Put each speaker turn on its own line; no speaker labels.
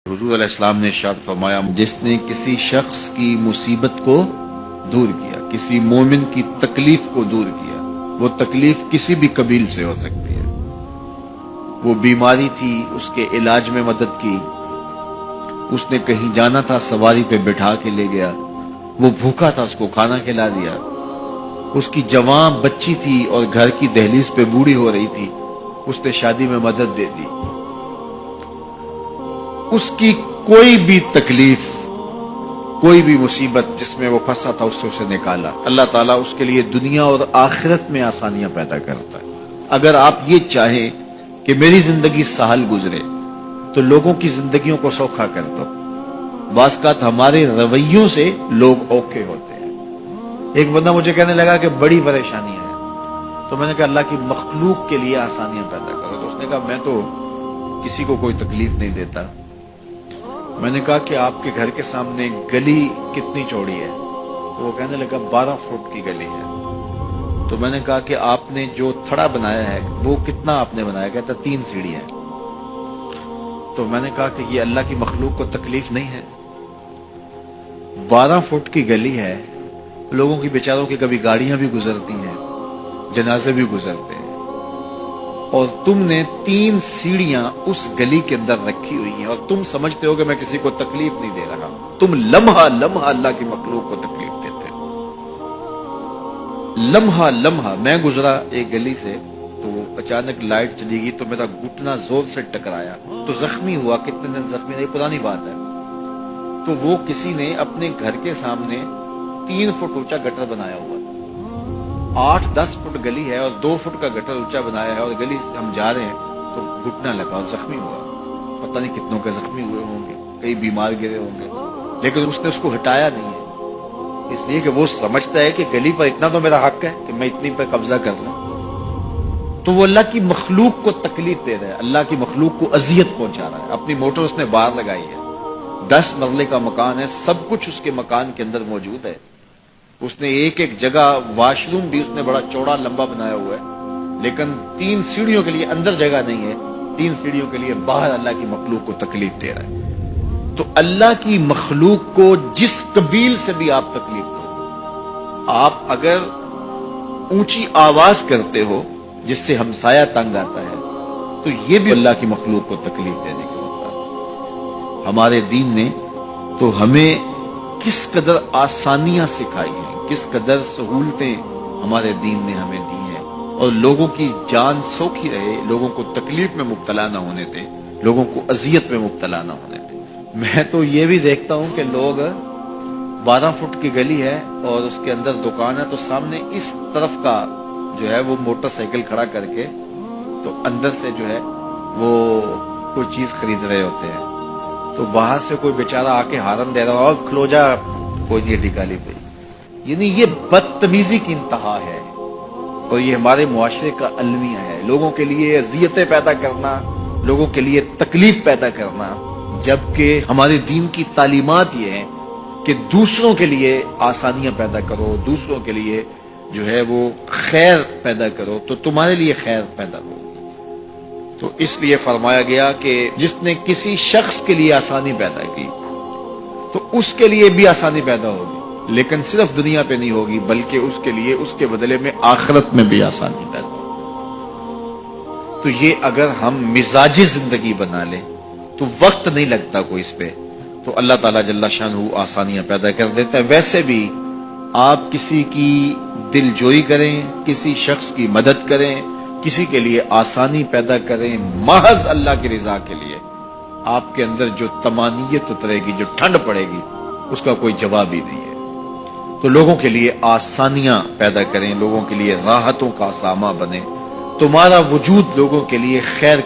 حضور علیہ السلام نے ارشاد فرمایا، جس نے کسی شخص کی مصیبت کو دور کیا، کسی مومن کی تکلیف کو دور کیا، وہ تکلیف کسی بھی قبیل سے ہو سکتی ہے، وہ بیماری تھی اس کے علاج میں مدد کی، اس نے کہیں جانا تھا سواری پہ بٹھا کے لے گیا، وہ بھوکا تھا اس کو کھانا کھلا دیا، اس کی جوان بچی تھی اور گھر کی دہلیز پہ بوڑھی ہو رہی تھی، اس نے شادی میں مدد دے دی، اس کی کوئی بھی تکلیف، کوئی بھی مصیبت جس میں وہ پھنسا تھا اس سے اسے نکالا۔ اللہ تعالیٰ اس کے لیے دنیا اور آخرت میں آسانیاں پیدا کرتا ہے۔ اگر آپ یہ چاہیں کہ میری زندگی سہل گزرے تو لوگوں کی زندگیوں کو سوکھا کر دو۔ بعض اوقات ہمارے رویوں سے لوگ اوکھے ہوتے ہیں۔ ایک بندہ مجھے کہنے لگا کہ بڑی پریشانی ہے، تو میں نے کہا اللہ کی مخلوق کے لیے آسانیاں پیدا کرو۔ تو اس نے کہا میں تو کسی کو کوئی تکلیف نہیں دیتا۔ میں نے کہا کہ آپ کے گھر کے سامنے گلی کتنی چوڑی ہے؟ تو وہ کہنے لگا 12 فٹ کی گلی ہے۔ تو میں نے کہا کہ آپ نے جو تھڑا بنایا ہے وہ کتنا آپ نے بنایا؟ کہتا 3 سیڑھی ہے۔ تو میں نے کہا کہ یہ اللہ کی مخلوق کو تکلیف نہیں ہے؟ 12 فٹ کی گلی ہے، لوگوں کی بیچاروں کی کبھی گاڑیاں بھی گزرتی ہیں، جنازے بھی گزرتے ہیں، اور تم نے 3 سیڑھیاں اس گلی کے اندر رکھی ہوئی ہیں، اور تم سمجھتے ہو کہ میں کسی کو تکلیف نہیں دے رہا۔ تم لمحہ لمحہ اللہ کی مخلوق کو تکلیف دیتے ہو۔ لمحہ لمحہ میں گزرا ایک گلی سے، تو اچانک لائٹ چلی گئی تو میرا گھٹنا زور سے ٹکرایا تو زخمی ہوا۔ کتنے دن زخمی نہیں، پرانی بات ہے۔ تو وہ کسی نے اپنے گھر کے سامنے 3 فٹ اونچا گٹر بنایا ہوا تھا۔ 8-10 فٹ گلی ہے اور 2 فٹ کا گٹر اونچا بنایا ہے، اور گلی سے ہم جا رہے ہیں تو گھٹنا لگا اور زخمی ہوا۔ پتہ نہیں کتنوں کے زخمی ہوئے ہوں گے، کئی بیمار گرے ہوں گے، لیکن اس نے اس کو ہٹایا نہیں ہے، اس لیے کہ وہ سمجھتا ہے کہ گلی پر اتنا تو میرا حق ہے کہ میں اتنی پر قبضہ کر لوں۔ تو وہ اللہ کی مخلوق کو تکلیف دے رہا ہے، اللہ کی مخلوق کو اذیت پہنچا رہا ہے۔ اپنی موٹر اس نے باہر لگائی ہے، 10 مرلے کا مکان ہے، سب کچھ اس کے مکان کے اندر موجود ہے۔ اس نے ایک جگہ واش روم بھی اس نے بڑا چوڑا لمبا بنایا ہوا ہے، لیکن 3 سیڑھیوں کے لیے اندر جگہ نہیں ہے، 3 سیڑھیوں کے لیے باہر اللہ کی مخلوق کو تکلیف دے رہا ہے۔ تو اللہ کی مخلوق کو جس قبیل سے بھی آپ تکلیف دو، آپ اگر اونچی آواز کرتے ہو جس سے ہمسایہ تنگ آتا ہے، تو یہ بھی اللہ کی مخلوق کو تکلیف دینے کے مطابق۔ ہمارے دین نے تو ہمیں کس قدر آسانیاں سکھائی ہیں، کس قدر سہولتیں ہمارے دین نے ہمیں دی ہیں، اور لوگوں کی جان سوکھی رہے، لوگوں کو تکلیف میں مبتلا نہ ہونے دے، لوگوں کو اذیت میں مبتلا نہ ہونے دے۔ میں تو یہ بھی دیکھتا ہوں کہ لوگ 12 فٹ کی گلی ہے اور اس کے اندر دکان ہے، تو سامنے اس طرف کا جو ہے وہ موٹر سائیکل کھڑا کر کے تو اندر سے جو ہے وہ کوئی چیز خرید رہے ہوتے ہیں، تو باہر سے کوئی بیچارہ آ کے ہارن دے رہا ہو، اور کھلو جا، کوئی نہیں ٹکالی پہ۔ یعنی یہ بدتمیزی کی انتہا ہے، اور یہ ہمارے معاشرے کا المیہ ہے، لوگوں کے لیے اذیتیں پیدا کرنا، لوگوں کے لیے تکلیف پیدا کرنا، جبکہ ہمارے دین کی تعلیمات یہ ہیں کہ دوسروں کے لیے آسانیاں پیدا کرو، دوسروں کے لیے جو ہے وہ خیر پیدا کرو تو تمہارے لیے خیر پیدا ہو۔ تو اس لیے فرمایا گیا کہ جس نے کسی شخص کے لیے آسانی پیدا کی تو اس کے لیے بھی آسانی پیدا ہوگی، لیکن صرف دنیا پہ نہیں ہوگی بلکہ اس کے لیے اس کے بدلے میں آخرت میں بھی آسانی پیدا ہوگی۔ تو یہ اگر ہم مزاجی زندگی بنا لیں تو وقت نہیں لگتا کوئی اس پہ، تو اللہ تعالیٰ جل شانہ آسانیاں پیدا کر دیتا ہے۔ ویسے بھی آپ کسی کی دل جوئی کریں، کسی شخص کی مدد کریں، کسی کے لیے آسانی پیدا کریں، محض اللہ کی رضا کے لیے، آپ کے اندر جو طمانینت اترے گی، جو ٹھنڈ پڑے گی، اس کا کوئی جواب ہی نہیں ہے۔ تو لوگوں کے لیے آسانیاں پیدا کریں، لوگوں کے لیے راحتوں کا سامان بنے، تمہارا وجود لوگوں کے لیے خیر